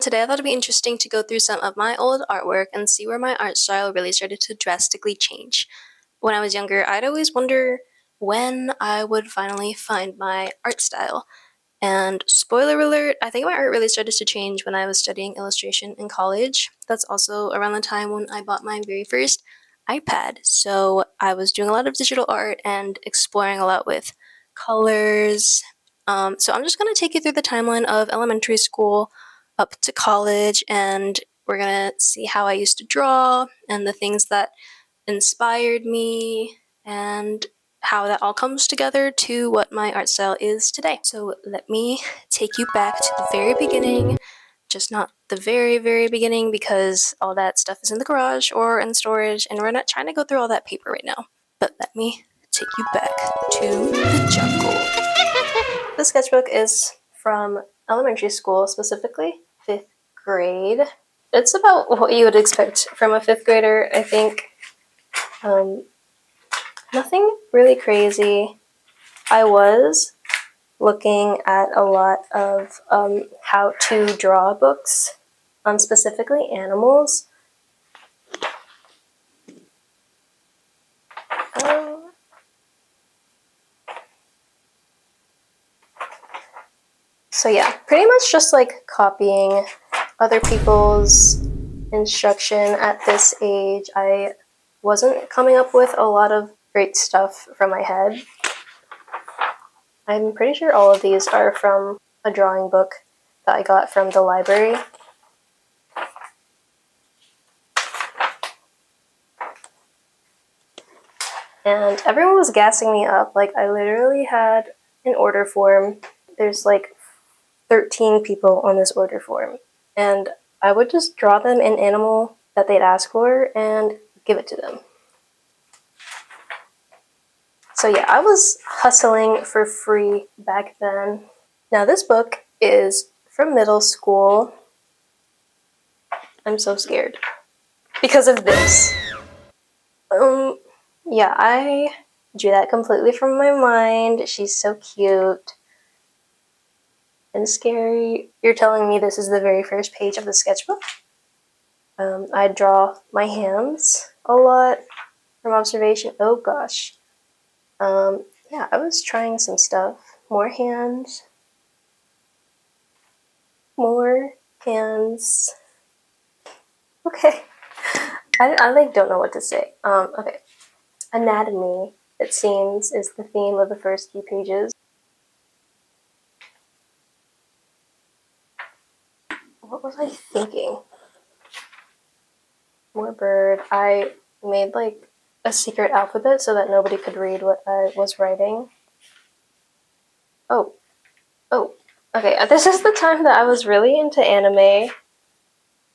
Today I thought it'd be interesting to go through some of my old artwork and see where my art style really started to drastically change. When I was younger, I'd always wonder when I would finally find my art style. And spoiler alert, I think my art really started to change when I was studying illustration in college. That's also around the time when I bought my very first iPad. So I was doing a lot of digital art and exploring a lot with colors. So I'm just going to take you through the timeline of elementary school up to college, and we're going to see how I used to draw and the things that inspired me and how that all comes together to what my art style is today. So let me take you back to the very beginning, just not the very, very beginning because all that stuff is in the garage or in storage, and we're not trying to go through all that paper right now. But let me take you back to the jungle. The sketchbook is from elementary school, specifically 5th grade. It's about what you would expect from a 5th grader, I think. Nothing really crazy. I was looking at a lot of how to draw books on specifically animals. Um, so yeah, pretty much just like copying other people's instruction at this age. I wasn't coming up with a lot of great stuff from my head. I'm pretty sure all of these are from a drawing book that I got from the library. And everyone was gassing me up. Like, I literally had an order form. There's like 13 people on this order form. And I would just draw them an animal that they'd ask for and give it to them. So yeah, I was hustling for free back then. Now this book is from middle school. I'm so scared because of this. Yeah, I drew that completely from my mind. She's so cute and scary. You're telling me this is the very first page of the sketchbook? I draw my hands a lot from observation. Oh gosh. Yeah, I was trying some stuff. More hands. More hands. Okay. I like don't know what to say. Okay. Anatomy, it seems, is the theme of the first few pages. What was I thinking? More bird. I made like a secret alphabet so that nobody could read what I was writing. Oh. Okay, this is the time that I was really into anime.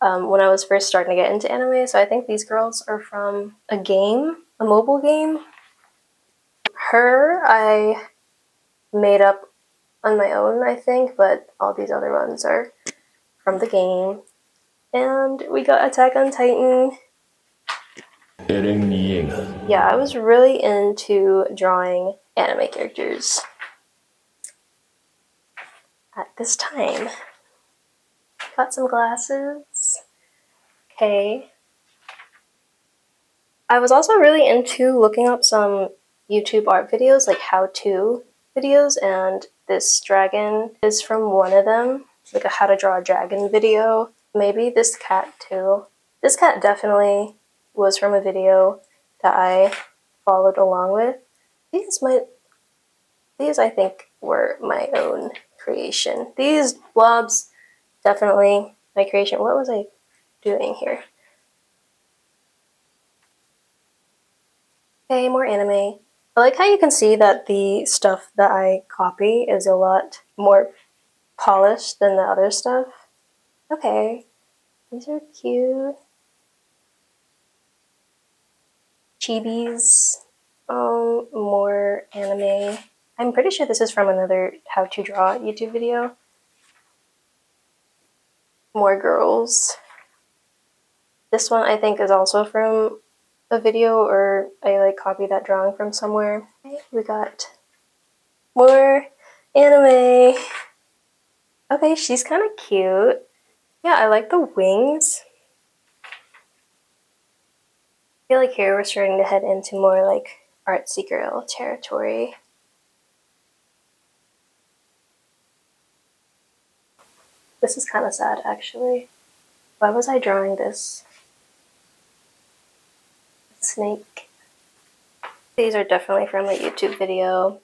When I was first starting to get into anime, so I think these girls are from a game, a mobile game. Her, I made up on my own, I think, but all these other ones are from the game. And we got Attack on Titan. Yeah, I was really into drawing anime characters at this time. Got some glasses. Okay. I was also really into looking up some YouTube art videos, like how-to videos, and this dragon is from one of them, like a how to draw a dragon video. Maybe this cat too. This cat definitely was from a video that I followed along with. These I think were my own creation. These blobs, definitely my creation. What was I doing here? Okay, more anime. I like how you can see that the stuff that I copy is a lot more polished than the other stuff. Okay, these are cute. Chibis. More anime. I'm pretty sure this is from another how to draw YouTube video. More girls. This one I think is also from a video, or I like copied that drawing from somewhere. Okay, we got more anime. Okay, she's kind of cute. Yeah, I like the wings. I feel like here we're starting to head into more like artsy girl territory. This is kind of sad, actually. Why was I drawing this snake? These are definitely from a YouTube video.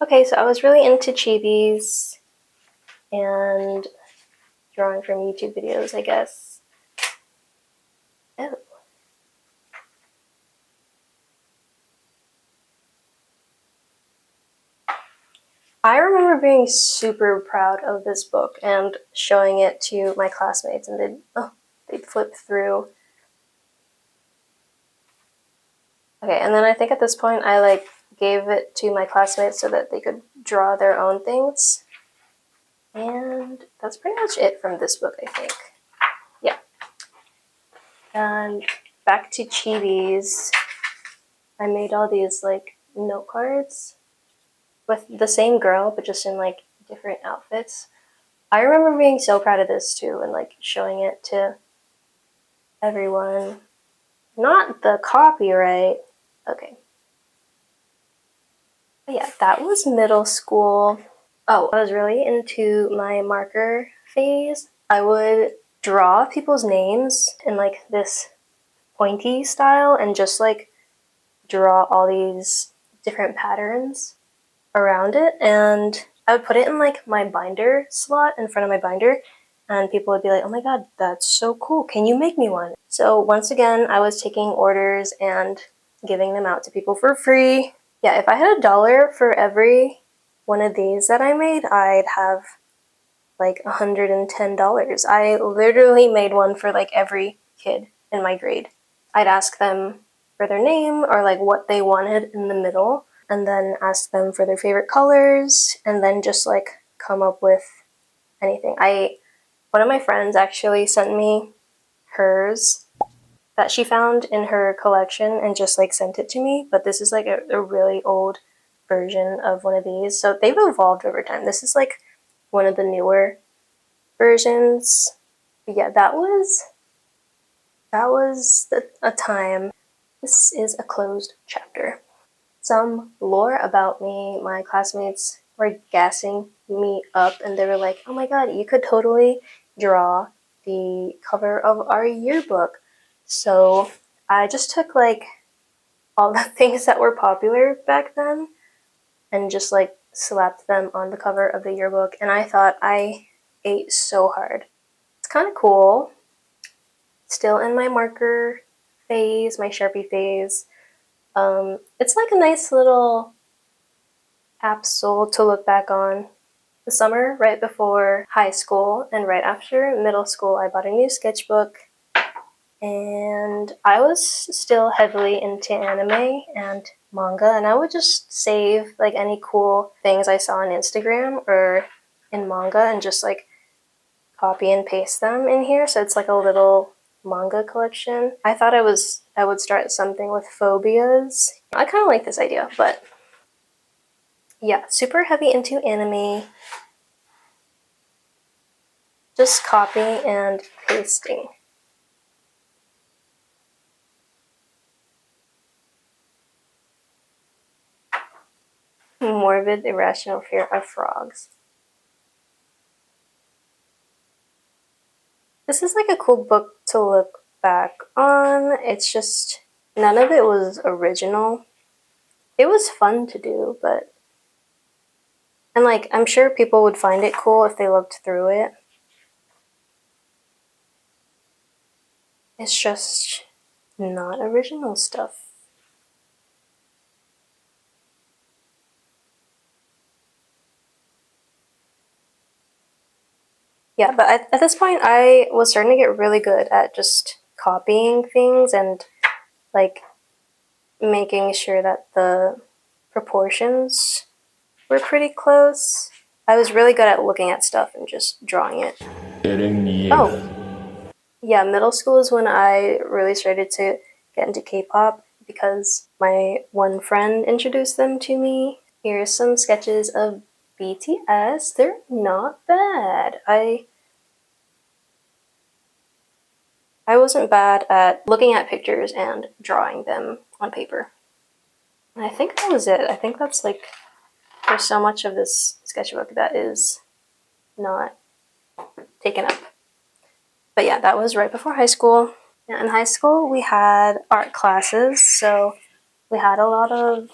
Okay, so I was really into chibis and drawing from YouTube videos, I guess. Oh. I remember being super proud of this book and showing it to my classmates, and they'd flip through. Okay, and then I think at this point I like gave it to my classmates so that they could draw their own things. And that's pretty much it from this book, I think. Yeah. And back to chibis. I made all these like note cards with the same girl, but just in like different outfits. I remember being so proud of this too and like showing it to everyone. Not the copyright. Okay. But yeah, that was middle school. Oh, I was really into my marker phase. I would draw people's names in like this pointy style and just like draw all these different patterns around it, and I would put it in like my binder slot in front of my binder, and people would be like, oh my god, that's so cool, can you make me one? So once again, I was taking orders and giving them out to people for free. Yeah, if I had $1 for every one of these that I made, I'd have like $110. I literally made one for like every kid in my grade. I'd ask them for their name or like what they wanted in the middle, and then ask them for their favorite colors, and then just like come up with anything. One of my friends actually sent me hers that she found in her collection and just like sent it to me, but this is like a really old version of one of these. So they've evolved over time. This is like one of the newer versions. But yeah, that was a time. This is a closed chapter. Some lore about me: my classmates were gassing me up and they were like, oh my god, you could totally draw the cover of our yearbook. So I just took like all the things that were popular back then and just like slapped them on the cover of the yearbook, and I thought I ate so hard. It's kind of cool. Still in my marker phase, my Sharpie phase. It's like a nice little capsule to look back on. The summer right before high school and right after middle school, I bought a new sketchbook, and I was still heavily into anime and manga, and I would just save like any cool things I saw on Instagram or in manga and just like copy and paste them in here, so it's like a little manga collection. I thought I would start something with phobias. I kind of like this idea, but yeah, super heavy into anime. Just copy and pasting. Morbid, irrational fear of frogs. This is like a cool book to look back on. It's just, none of it was original. It was fun to do, but, and like, I'm sure people would find it cool if they looked through it. It's just not original stuff. Yeah, but at this point, I was starting to get really good at just copying things and like making sure that the proportions were pretty close. I was really good at looking at stuff and just drawing it. Oh, yeah, middle school is when I really started to get into K-pop because my one friend introduced them to me. Here's some sketches of BTS. They're not bad. I wasn't bad at looking at pictures and drawing them on paper. And I think that was it. I think that's like, there's so much of this sketchbook that is not taken up. But yeah, that was right before high school. Yeah, in high school, we had art classes, so we had a lot of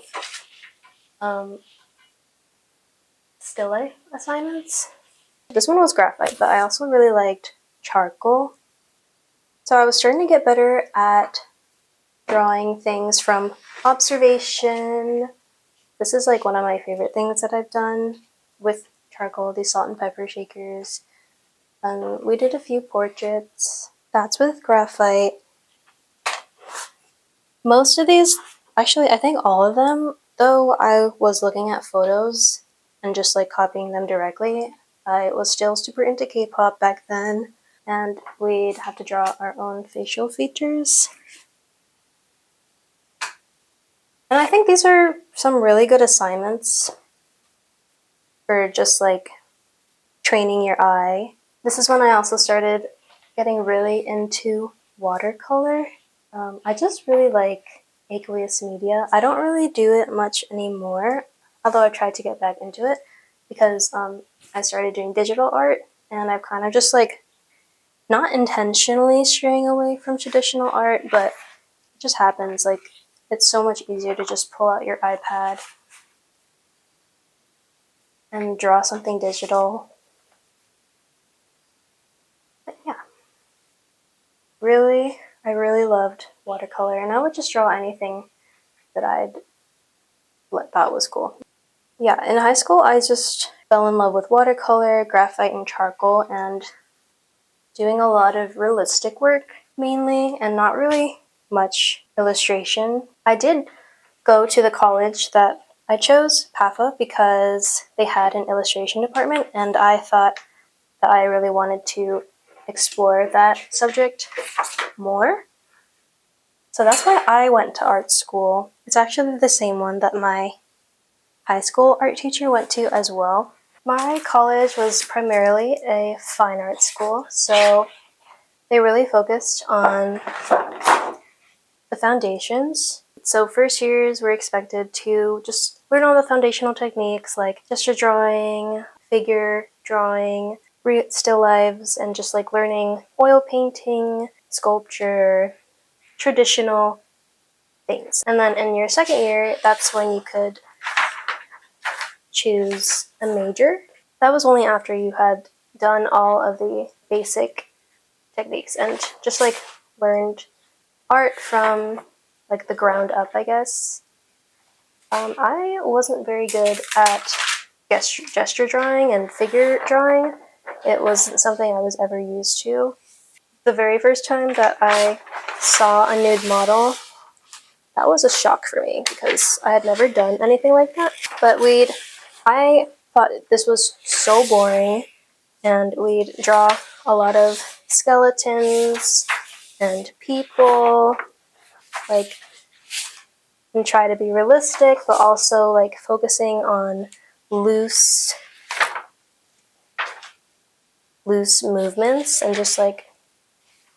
still life assignments. This one was graphite, but I also really liked charcoal. So I was starting to get better at drawing things from observation. This is like one of my favorite things that I've done with charcoal, these salt and pepper shakers. We did a few portraits. That's with graphite. Most of these, actually, I think all of them, though I was looking at photos and just like copying them directly, I was still super into K-pop back then, and we'd have to draw our own facial features. And I think these are some really good assignments for just like training your eye. This is when I also started getting really into watercolor. I just really like aqueous media. I don't really do it much anymore, although I tried to get back into it because I started doing digital art, and I've kind of just like not intentionally straying away from traditional art, but it just happens. Like, it's so much easier to just pull out your iPad and draw something digital. But yeah, I really loved watercolor, and I would just draw anything that I'd thought was cool. Yeah, in high school, I just fell in love with watercolor, graphite, and charcoal, and doing a lot of realistic work mainly, and not really much illustration. I did go to the college that I chose, PAFA, because they had an illustration department, and I thought that I really wanted to explore that subject more. So that's why I went to art school. It's actually the same one that my high school art teacher went to as well. My college was primarily a fine arts school, so they really focused on the foundations. So first years were expected to just learn all the foundational techniques like gesture drawing, figure drawing, still lives, and just like learning oil painting, sculpture, traditional things. And then in your second year, that's when you could choose a major. That was only after you had done all of the basic techniques and just like learned art from like the ground up, I guess. I wasn't very good at gesture drawing and figure drawing. It wasn't something I was ever used to. The very first time that I saw a nude model, that was a shock for me because I had never done anything like that. But I thought this was so boring, and we'd draw a lot of skeletons and people, like, and try to be realistic, but also like focusing on loose movements and just like,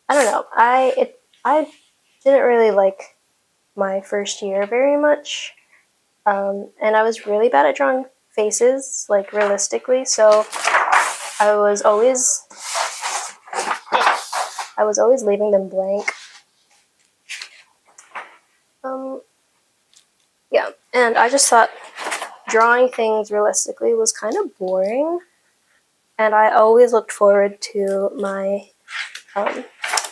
I don't know. I didn't really like my first year very much, and I was really bad at drawing faces like realistically. So I was always leaving them blank. Yeah, and I just thought drawing things realistically was kind of boring, and I always looked forward to my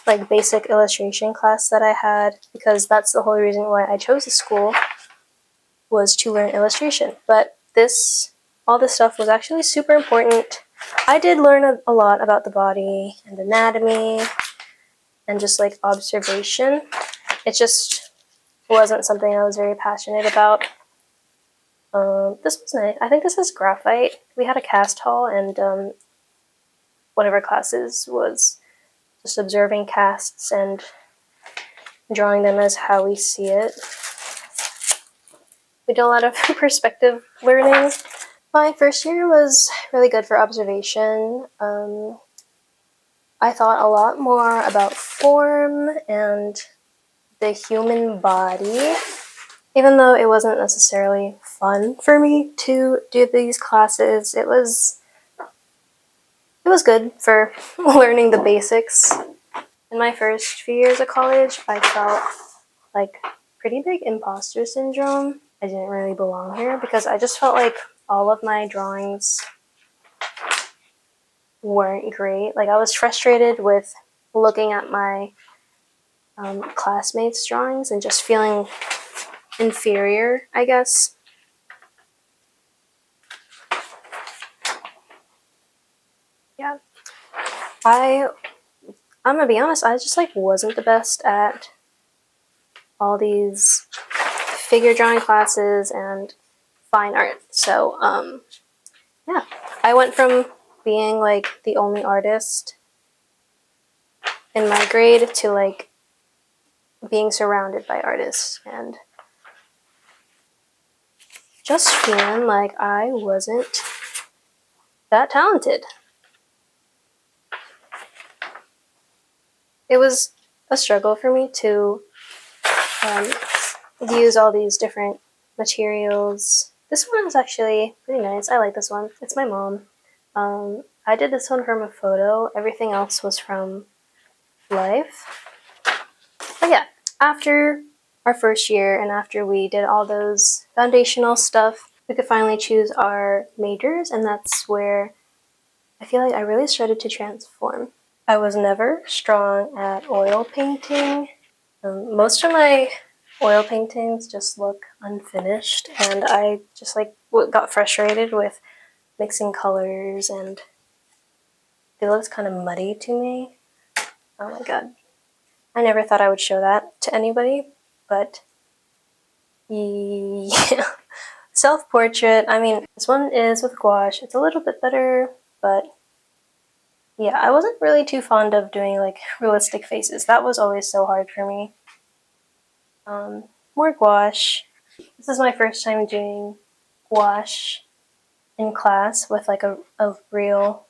like basic illustration class that I had, because that's the whole reason why I chose the school, was to learn illustration. But all this stuff was actually super important. I did learn a lot about the body and anatomy and just like observation. It just wasn't something I was very passionate about. This was nice. I think this is graphite. We had a cast hall, and one of our classes was just observing casts and drawing them as how we see it. We did a lot of perspective learning. My first year was really good for observation. I thought a lot more about form and the human body. Even though it wasn't necessarily fun for me to do these classes, it was good for learning the basics. In my first few years of college, I felt like pretty big imposter syndrome. I didn't really belong here because I just felt like all of my drawings weren't great. Like I was frustrated with looking at my classmates' drawings and just feeling inferior, I guess. Yeah. I'm gonna be honest, I just like wasn't the best at all these figure drawing classes and fine art. So, yeah. I went from being like the only artist in my grade to like being surrounded by artists and just feeling like I wasn't that talented. It was a struggle for me to use all these different materials. This one is actually pretty nice. I like this one. It's my mom. I did this one from a photo. Everything else was from life. But yeah, after our first year and after we did all those foundational stuff, we could finally choose our majors, and that's where I feel like I really started to transform. I was never strong at oil painting. Most of my oil paintings just look unfinished, and I just like got frustrated with mixing colors, and it looks kind of muddy to me. Oh my god. I never thought I would show that to anybody, but yeah. Self-portrait, I mean, this one is with gouache. It's a little bit better, but yeah, I wasn't really too fond of doing like realistic faces. That was always so hard for me. More gouache. This is my first time doing gouache in class with like a real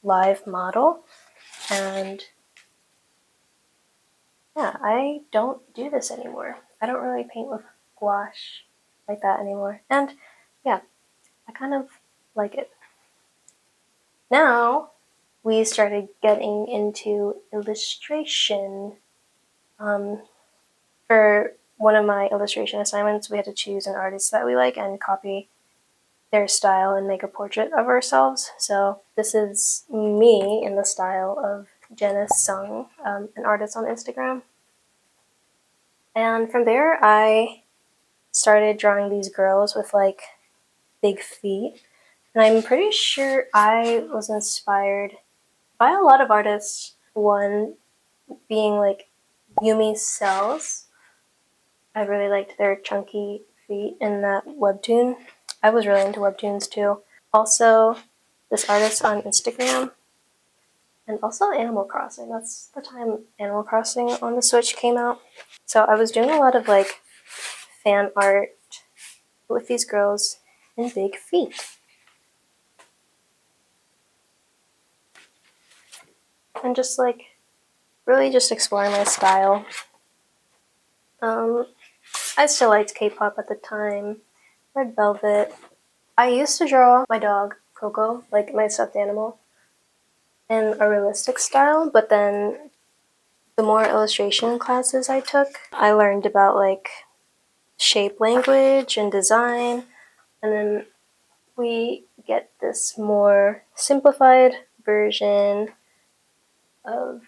live model, and yeah, I don't do this anymore. I don't really paint with gouache like that anymore, and yeah, I kind of like it. Now we started getting into illustration. For one of my illustration assignments, we had to choose an artist that we like and copy their style and make a portrait of ourselves. So this is me in the style of Janice Sung, an artist on Instagram. And from there, I started drawing these girls with like big feet. And I'm pretty sure I was inspired by a lot of artists. One being like Yumi Cells. I really liked their chunky feet in that webtoon. I was really into webtoons too. Also, this artist on Instagram, and also Animal Crossing. That's the time Animal Crossing on the Switch came out. So I was doing a lot of like fan art with these girls in big feet. And just like really just exploring my style. I still liked K-pop at the time. Red Velvet. I used to draw my dog, Coco, like my stuffed animal, in a realistic style, but then the more illustration classes I took, I learned about like shape language and design, and then we get this more simplified version of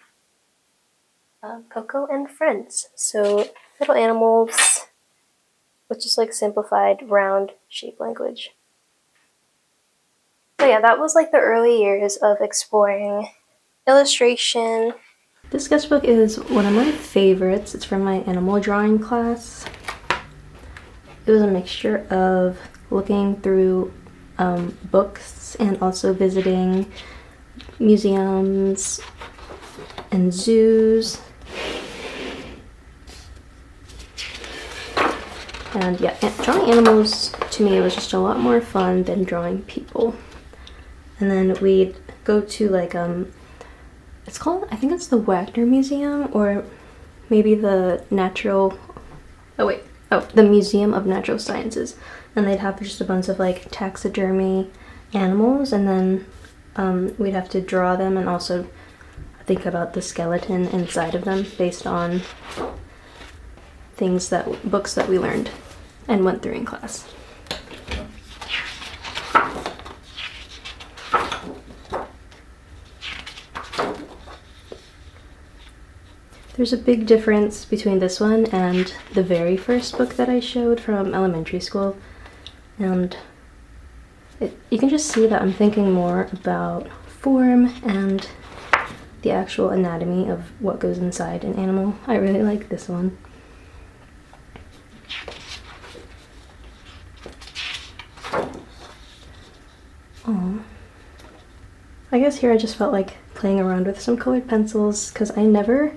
Coco and Friends. So little animals with just like simplified round shape language. So yeah, that was like the early years of exploring illustration. This sketchbook is one of my favorites. It's from my animal drawing class. It was a mixture of looking through books and also visiting museums and zoos. And yeah, drawing animals to me was just a lot more fun than drawing people. And then we'd go to like a it's called, I think it's the Wagner Museum, or maybe the the Museum of Natural Sciences. And they'd have just a bunch of like taxidermy animals, and then we'd have to draw them and also think about the skeleton inside of them based on books that we learned and went through in class. There's a big difference between this one and the very first book that I showed from elementary school, and you can just see that I'm thinking more about form and the actual anatomy of what goes inside an animal. I really like this one. Oh, I guess here I just felt like playing around with some colored pencils because I never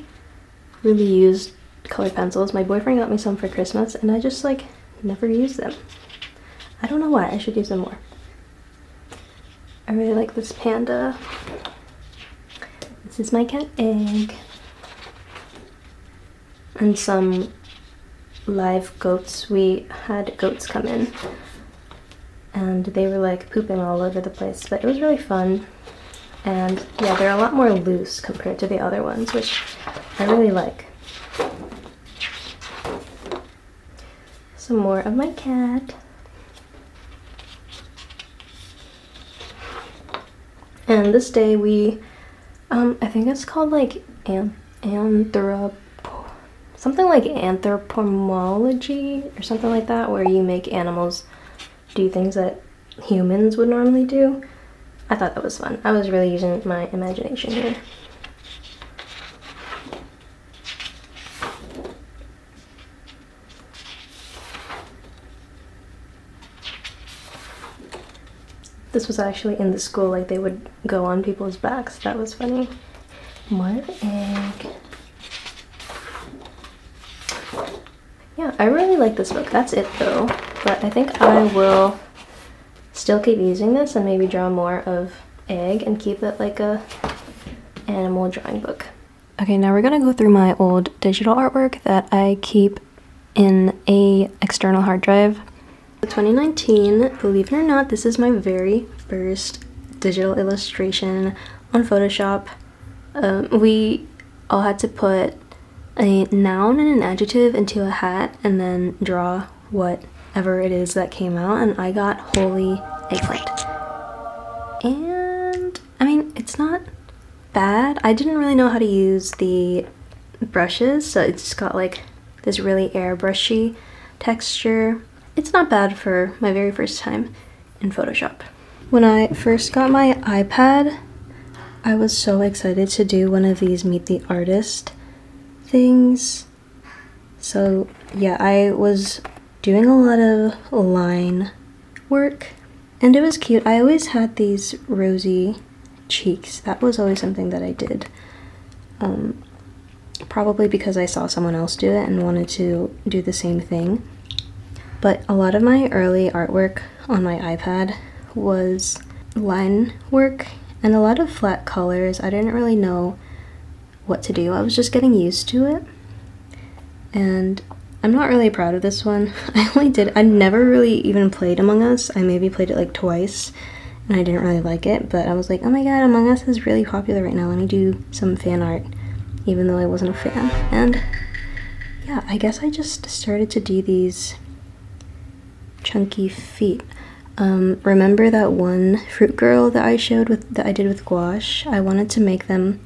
really used colored pencils. My boyfriend got me some for Christmas and I just like never used them. I don't know why. I should use them more. I really like this panda. This is my cat Egg. And some live goats. We had goats come in and they were like pooping all over the place, but it was really fun. And yeah, they're a lot more loose compared to the other ones, which I really like. Some more of my cat. And this day we, I think it's called like something like anthropomology or something like that, where you make animals do things that humans would normally do. I thought that was fun. I was really using my imagination here. This was actually in the school, like they would go on people's backs. That was funny. More Egg. Yeah, I really like this book. That's it though. But I think I will still keep using this and maybe draw more of Egg and keep it like a animal drawing book. Okay, now we're gonna go through my old digital artwork that I keep in a external hard drive. 2019, believe it or not, this is my very first digital illustration on Photoshop. We all had to put a noun and an adjective into a hat and then draw whatever it is that came out, and I got holy eggplant. And I mean, it's not bad. I didn't really know how to use the brushes, so it's just got like this really airbrushy texture. It's not bad for my very first time in Photoshop. When I first got my iPad, I was so excited to do one of these Meet the Artist things. So yeah, I was doing a lot of line work and it was cute. I always had these rosy cheeks. That was always something that I did. Probably because I saw someone else do it and wanted to do the same thing. But a lot of my early artwork on my iPad was line work and a lot of flat colors. I didn't really know what to do. I was just getting used to it. And I'm not really proud of this one. I never really even played Among Us. I maybe played it like twice and I didn't really like it, but I was like, oh my god, Among Us is really popular right now. Let me do some fan art, even though I wasn't a fan. And yeah, I guess I just started to do these chunky feet. Remember that one fruit girl that I did with gouache? I wanted to make them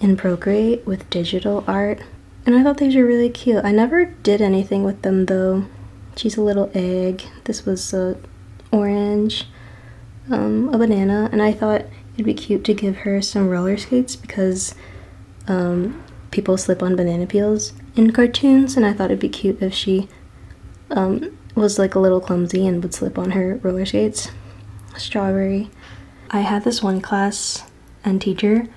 in Procreate with digital art, and I thought these were really cute. I never did anything with them though. She's a little egg. This was orange, a banana, and I thought it'd be cute to give her some roller skates because people slip on banana peels in cartoons, and I thought it'd be cute if she was like a little clumsy and would slip on her roller skates. Strawberry. I had this one class and teacher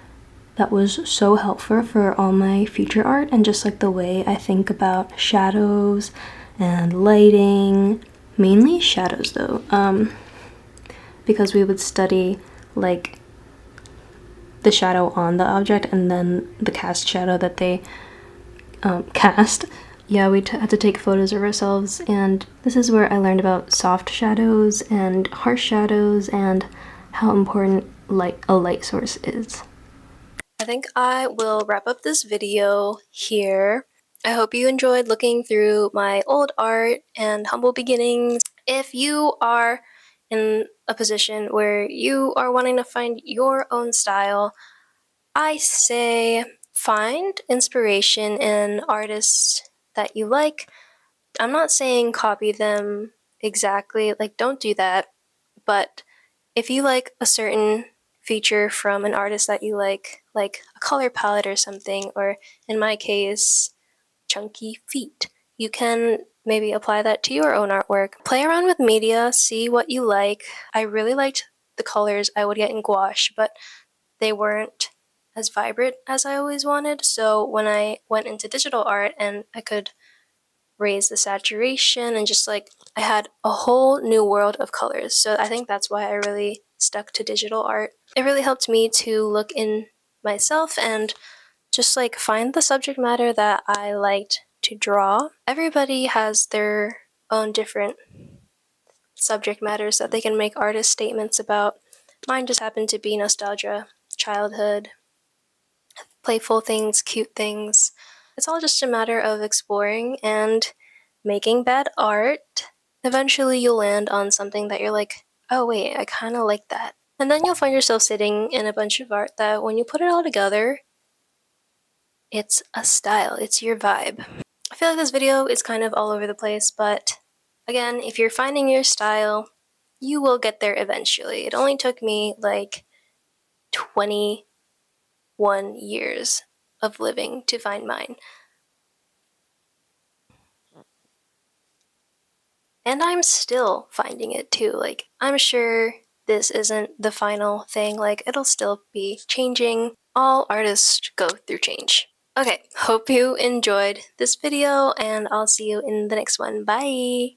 that was so helpful for all my future art and just like the way I think about shadows and lighting, mainly shadows though, because we would study like the shadow on the object and then the cast shadow that they cast. Yeah, we had to take photos of ourselves, and this is where I learned about soft shadows and harsh shadows and how important a light source is. I think I will wrap up this video here. I hope you enjoyed looking through my old art and humble beginnings. If you are in a position where you are wanting to find your own style, I say find inspiration in artists that you like. I'm not saying copy them exactly, like, don't do that, but if you like a certain feature from an artist that you like a color palette or something, or in my case, chunky feet, you can maybe apply that to your own artwork. Play around with media, see what you like. I really liked the colors I would get in gouache, but they weren't as vibrant as I always wanted. So when I went into digital art and I could raise the saturation and just like I had a whole new world of colors. So I think that's why I really stuck to digital art. It really helped me to look in myself and just like find the subject matter that I liked to draw. Everybody has their own different subject matters that they can make artist statements about. Mine just happened to be nostalgia, childhood, playful things, cute things. It's all just a matter of exploring and making bad art. Eventually, you'll land on something that you're like, oh, wait, I kind of like that. And then you'll find yourself sitting in a bunch of art that when you put it all together, it's a style, it's your vibe. I feel like this video is kind of all over the place, but again, if you're finding your style, you will get there eventually. It only took me like 21 years of living to find mine. And I'm still finding it too. Like, I'm sure this isn't the final thing. Like, it'll still be changing. All artists go through change. Okay, hope you enjoyed this video, and I'll see you in the next one. Bye!